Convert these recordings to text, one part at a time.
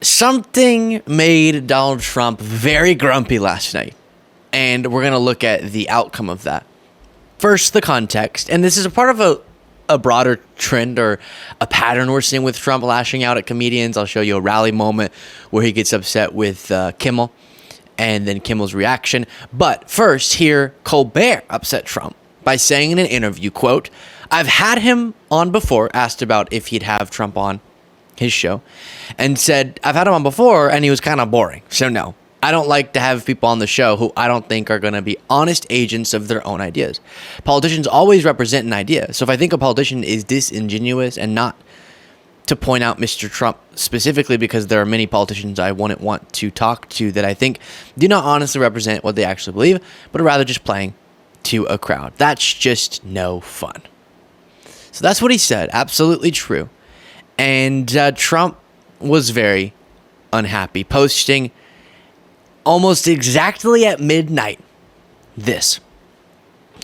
Something made Donald Trump very grumpy last night, and we're going to look at the outcome of that. First, the context, and this is a part of a broader trend or a pattern we're seeing with Trump lashing out at comedians. I'll show you a rally moment where he gets upset with Kimmel, and then Kimmel's reaction. But first, here, Colbert upset Trump by saying in an interview, quote, "I've had him on before," asked about if he'd have Trump on his show, and said, "I've had him on before and he was kind of boring. So no, I don't like to have people on the show who I don't think are going to be honest agents of their own ideas. Politicians always represent an idea. So if I think a politician is disingenuous, and not to point out Mr. Trump specifically, because there are many politicians I wouldn't want to talk to that I think do not honestly represent what they actually believe, but are rather just playing to a crowd. That's just no fun." So that's what he said. Absolutely true. And Trump was very unhappy, posting almost exactly at midnight this: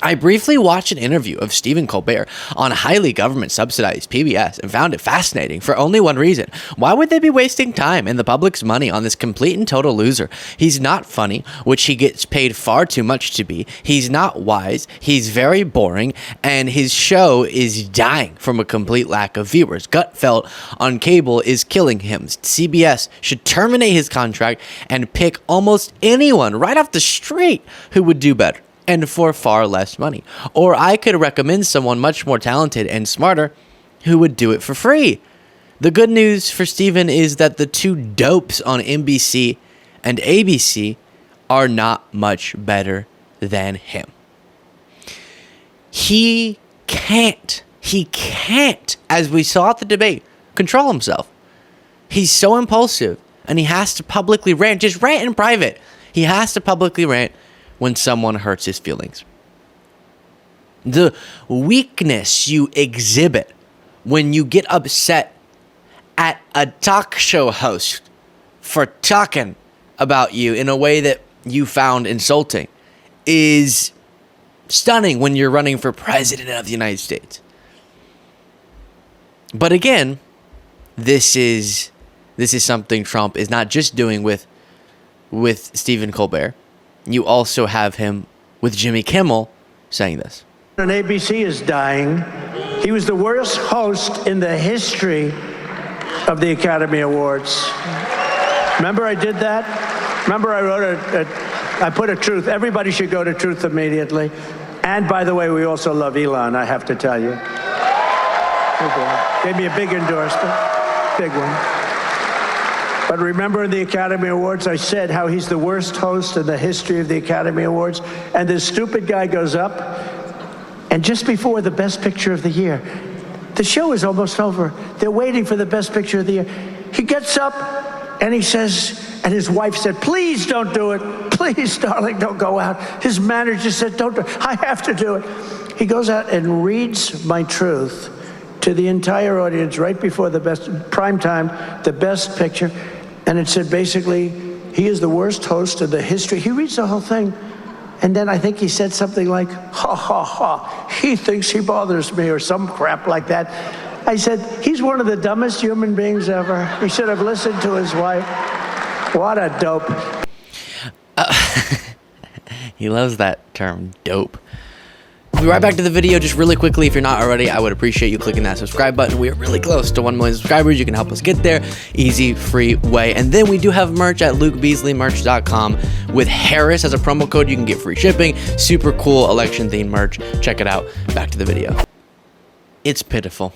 "I briefly watched an interview of Stephen Colbert on highly government-subsidized PBS and found it fascinating for only one reason. Why would they be wasting time and the public's money on this complete and total loser? He's not funny, which he gets paid far too much to be. He's not wise. He's very boring, and his show is dying from a complete lack of viewers. Gutfeld on cable is killing him. CBS should terminate his contract and pick almost anyone right off the street who would do better, and for far less money. Or I could recommend someone much more talented and smarter who would do it for free." The good news for Stephen is that the two dopes on NBC and ABC are not much better than him. He can't, as we saw at the debate, control himself. He's so impulsive, and he has to publicly rant, just rant in private. He has to publicly rant when someone hurts his feelings. The weakness you exhibit when you get upset at a talk show host for talking about you in a way that you found insulting is stunning when you're running for president of the United States. But again, this is something Trump is not just doing with Stephen Colbert. You also have him with Jimmy Kimmel saying this. And ABC is dying. He was the worst host in the history of the Academy Awards. Remember I did that? Remember I wrote I put a truth. Everybody should go to Truth immediately. And by the way, we also love Elon, I have to tell you. Gave me a big endorsement. Big one. But remember in the Academy Awards, I said how he's the worst host in the history of the Academy Awards. And this stupid guy goes up, and just before the Best Picture of the Year, the show is almost over. They're waiting for the Best Picture of the Year. He gets up and he says, and his wife said, "Please don't do it. Please, darling, don't go out." His manager said, "Don't do it. I have to do it." He goes out and reads my truth to the entire audience right before the prime time, the Best Picture. And it said basically, he is the worst host in the history. He reads the whole thing. And then I think he said something like, "Ha, ha, ha, he thinks he bothers me," or some crap like that. I said, he's one of the dumbest human beings ever. He should have listened to his wife. What a dope. He loves that term, dope. We'll be right back to the video. Just really quickly, if you're not already, I would appreciate you clicking that subscribe button. We are really close to 1 million subscribers. You can help us get there. Easy, free way. And then we do have merch at lukebeasleymerch.com with Harris as a promo code. You can get free shipping. Super cool election-themed merch. Check it out. Back to the video. It's pitiful.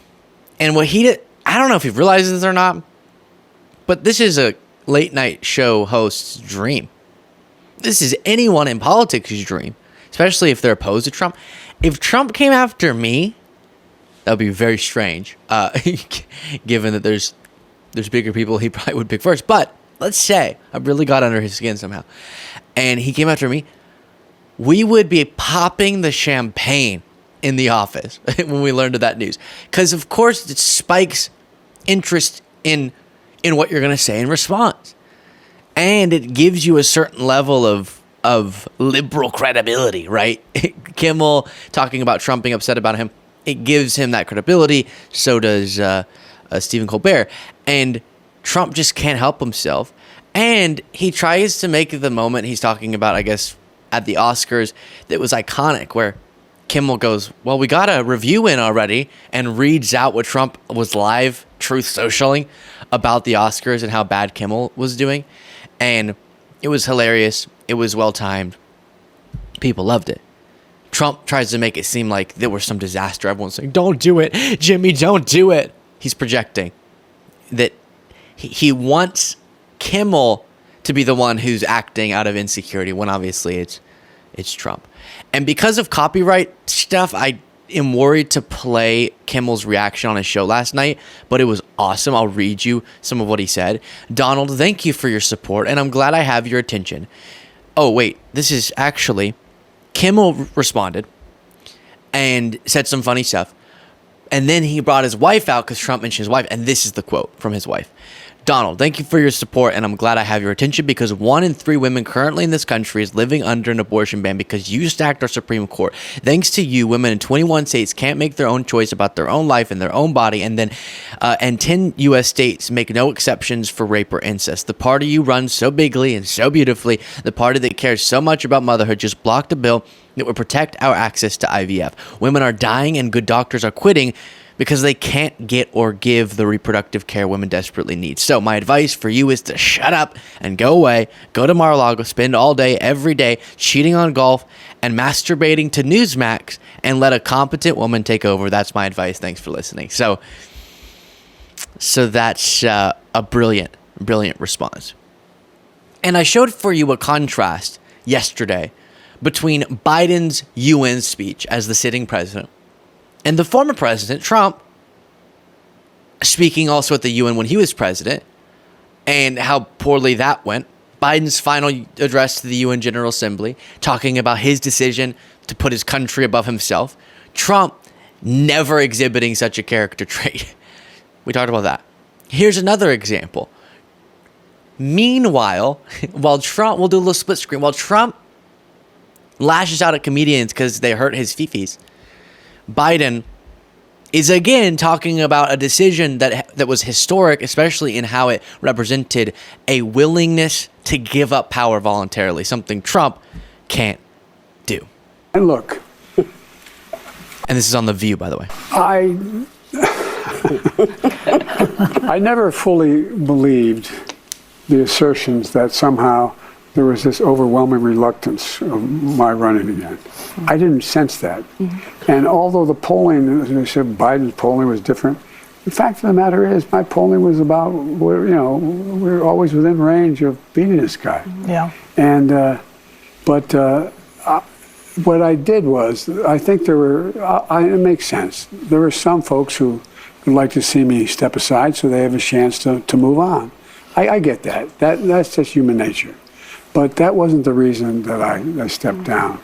And what he did, I don't know if he realizes this or not, but this is a late-night show host's dream. This is anyone in politics' dream, especially if they're opposed to Trump. If Trump came after me, that would be very strange, given that there's bigger people he probably would pick first. But let's say I really got under his skin somehow, and he came after me, we would be popping the champagne in the office when we learned of that news. Because, of course, it spikes interest in what you're going to say in response. And it gives you a certain level of liberal credibility, right? Kimmel talking about Trump being upset about him, it gives him that credibility. So does Stephen Colbert. And Trump just can't help himself. And he tries to make the moment he's talking about, I guess, at the Oscars that was iconic, where Kimmel goes, well, we got a review in already, and reads out what Trump was live Truth Socialing about the Oscars and how bad Kimmel was doing. And it was hilarious. It was well-timed. People loved it. Trump tries to make it seem like there was some disaster. Everyone's saying, don't do it, Jimmy, don't do it. He's projecting that he wants Kimmel to be the one who's acting out of insecurity, when obviously it's Trump. And because of copyright stuff, I am worried to play Kimmel's reaction on his show last night, but it was awesome. I'll read you some of what he said. Donald, thank you for your support, and I'm glad I have your attention. Oh, wait, this is actually... Kimmel responded and said some funny stuff. And then he brought his wife out because Trump mentioned his wife. And this is the quote from his wife. Donald, thank you for your support, and I'm glad I have your attention, because 1 in 3 women currently in this country is living under an abortion ban because you stacked our Supreme Court. Thanks to you, women in 21 states can't make their own choice about their own life and their own body, and 10 U.S. states make no exceptions for rape or incest. The party you run so bigly and so beautifully, the party that cares so much about motherhood, just blocked a bill that would protect our access to IVF. Women are dying and good doctors are quitting because they can't get or give the reproductive care women desperately need. So my advice for you is to shut up and go away, go to Mar-a-Lago, spend all day, every day, cheating on golf and masturbating to Newsmax, and let a competent woman take over. That's my advice. Thanks for listening. So that's a brilliant response. And I showed for you a contrast yesterday between Biden's UN speech as the sitting president and the former president, Trump, speaking also at the UN when he was president, and how poorly that went. Biden's final address to the UN General Assembly, talking about his decision to put his country above himself. Trump never exhibiting such a character trait. We talked about that. Here's another example. Meanwhile, we'll do a little split screen. While Trump lashes out at comedians because they hurt his fifis, Biden is again talking about a decision that was historic, especially in how it represented a willingness to give up power voluntarily, something Trump can't do. And look. And this is on The View, by the way. I never fully believed the assertions that somehow there was this overwhelming reluctance of my running again. I didn't sense that. Mm-hmm. And although the polling, as I said, Biden's polling was different, the fact of the matter is my polling was about, we're always within range of beating this guy. Yeah. And, what I did was, I think there were, it makes sense. There were some folks who would like to see me step aside so they have a chance to move on. I get that. That's just human nature. But that wasn't the reason that I stepped down.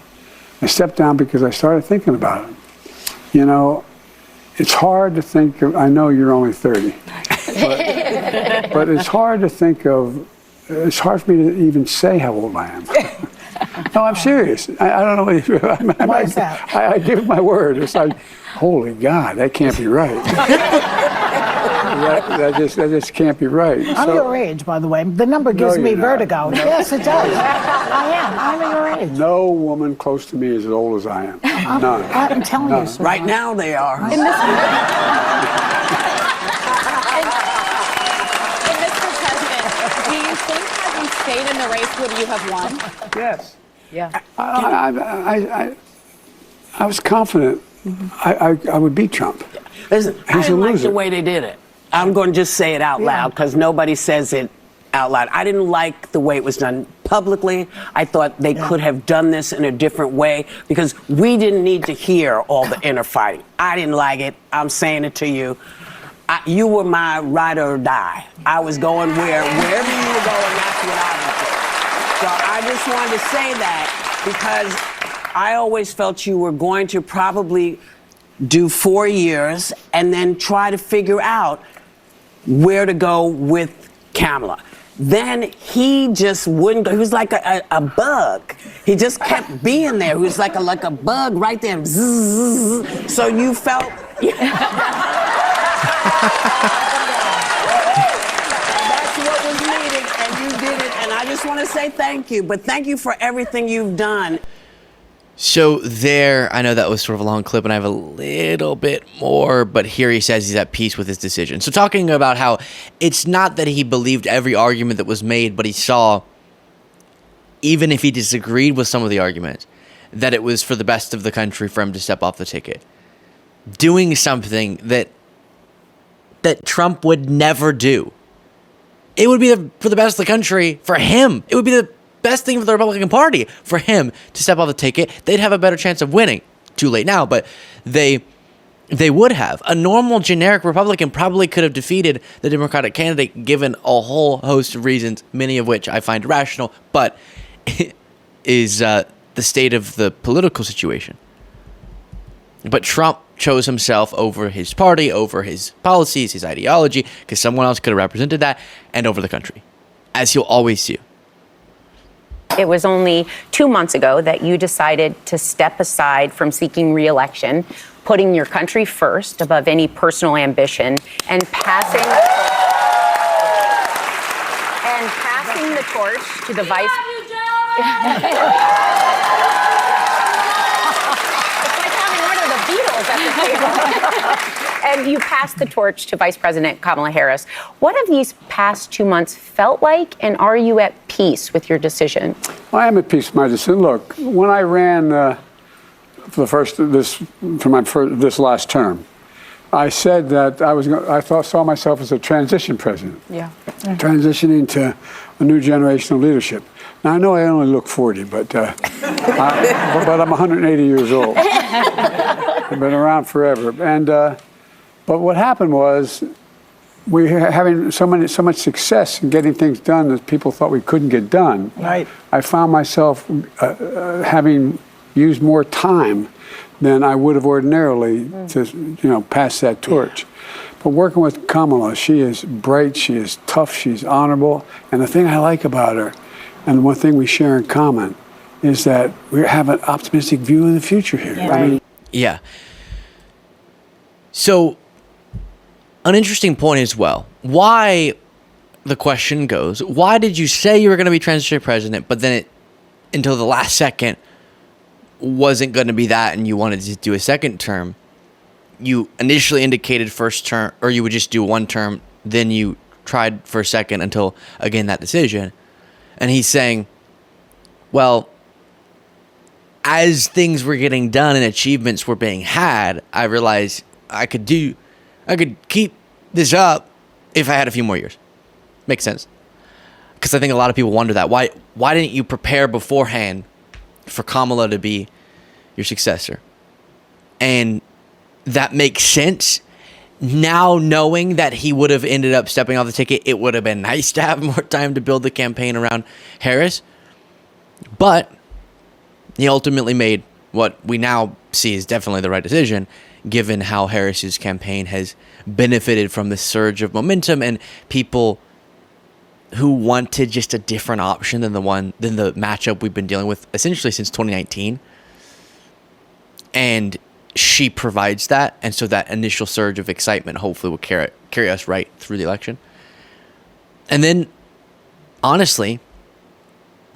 I stepped down because I started thinking about it. You know, it's hard to think of, I know you're only 30, but it's hard to think of, it's hard for me to even say how old I am. No, I'm serious. I don't know. Why is that? I give my word. It's like, holy God, that can't be right. that just can't be right. I'm your age, by the way. The number gives me vertigo. No. Yes, it does. I am. I'm your age. No woman close to me is as old as I am. None. I'm telling you, sir. Right now they are. And Mr. President, do you think had you stayed in the race, would you have won? Yes. Yeah. I was confident I would beat Trump. Listen, I He's a didn't like loser. the way they did it. I'm going to just say it out loud because nobody says it out loud. I didn't like the way it was done publicly. I thought they could have done this in a different way because we didn't need to hear all the inner fighting. I didn't like it. I'm saying it to you. You were my ride or die. I was going wherever you were going, that's what I would do. So I just wanted to say that because I always felt you were going to probably do 4 years and then try to figure out where to go with Kamala. Then he just wouldn't go. He was like a bug. He just kept being there. He was like a bug right there. Zzz. So you felt... I just want to say thank you, but thank you for everything you've done. So there, I know that was sort of a long clip and I have a little bit more, but here he says he's at peace with his decision. So talking about how it's not that he believed every argument that was made, but he saw, even if he disagreed with some of the arguments, that it was for the best of the country for him to step off the ticket. Doing something that Trump would never do. It would be for the best of the country for him. It would be the best thing for the Republican Party for him to step off the ticket. They'd have a better chance of winning. Too late now, but they would have. A normal generic Republican probably could have defeated the Democratic candidate given a whole host of reasons, many of which I find irrational, but is the state of the political situation. But Trump chose himself over his party, over his policies, his ideology, because someone else could have represented that, and over the country, as he'll always do. It was only 2 months ago that you decided to step aside from seeking re-election, putting your country first above any personal ambition, and passing the torch to the vice. It's like having one of the Beatles at the table. And you passed the torch to Vice President Kamala Harris. What have these past 2 months felt like, and are you at peace with your decision? Well, I am at peace with my decision. Look, when I ran this last term, I said that I saw myself as a transition president. Yeah. Transitioning to a new generation of leadership. Now, I know I only look 40, but I'm 180 years old. I've been around forever. And but what happened was we were having so much success in getting things done that people thought we couldn't get done. Right. I found myself having used more time than I would have ordinarily to pass that torch. But working with Kamala, she is bright, she is tough, she's honorable, and the thing I like about her, and one thing we share in common, is that we have an optimistic view of the future here. Yeah. I mean, Yeah. So, an interesting point as well. Why, the question goes, why did you say you were going to be transition president, but then it, until the last second, wasn't going to be that and you wanted to do a second term? You initially indicated first term, or you would just do one term, then you tried for a second until, again, that decision. And he's saying, well, as things were getting done and achievements were being had, I realized I could keep this up if I had a few more years. Makes sense. Because I think a lot of people wonder that. Why didn't you prepare beforehand for Kamala to be your successor? And that makes sense. Now knowing that he would have ended up stepping off the ticket, it would have been nice to have more time to build the campaign around Harris. But he ultimately made what we now see is definitely the right decision, given how Harris's campaign has benefited from this surge of momentum and people who wanted just a different option than the matchup we've been dealing with essentially since 2019. And she provides that, and so that initial surge of excitement hopefully will carry us right through the election. And then, honestly,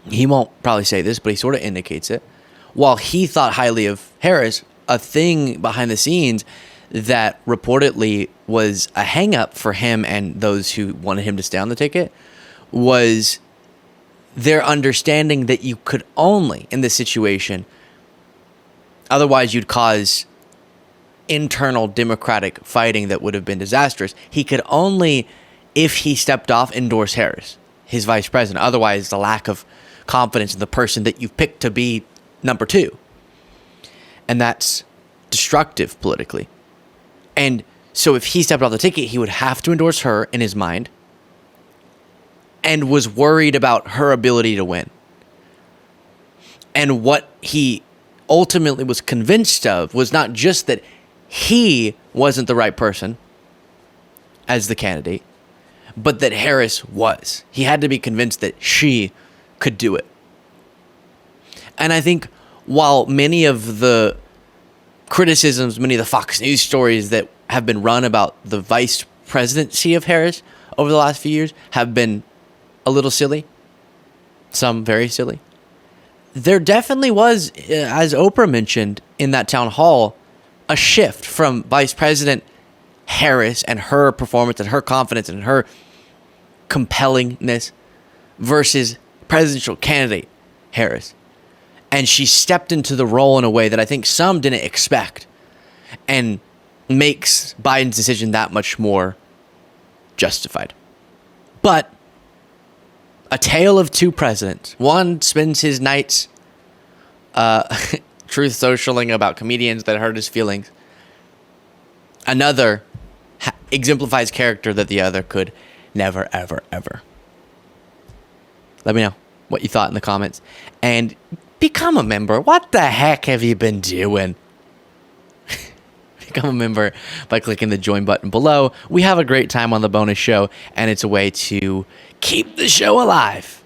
he won't probably say this, but he sort of indicates it. While he thought highly of Harris, a thing behind the scenes that reportedly was a hang-up for him and those who wanted him to stay on the ticket was their understanding that you could only, in this situation, otherwise you'd cause internal Democratic fighting that would have been disastrous. He could only, if he stepped off, endorse Harris, his vice president. Otherwise, the lack of confidence in the person that you've picked to be number two. And that's destructive politically. And so if he stepped off the ticket, he would have to endorse her in his mind and was worried about her ability to win. And what he ultimately was convinced of was not just that he wasn't the right person as the candidate, but that Harris was. He had to be convinced that she could do it. And I think while many of the criticisms, many of the Fox News stories that have been run about the vice presidency of Harris over the last few years have been a little silly, some very silly. There definitely was, as Oprah mentioned in that town hall, a shift from Vice President Harris and her performance and her confidence and her compellingness versus presidential candidate Harris. And she stepped into the role in a way that I think some didn't expect, and makes Biden's decision that much more justified. But a tale of two presidents. One spends his nights truth socialing about comedians that hurt his feelings. Another exemplifies character that the other could never, ever, ever. Let me know what you thought in the comments. And become a member. What the heck have you been doing? Become a member by clicking the join button below. We have a great time on the bonus show, and it's a way to keep the show alive.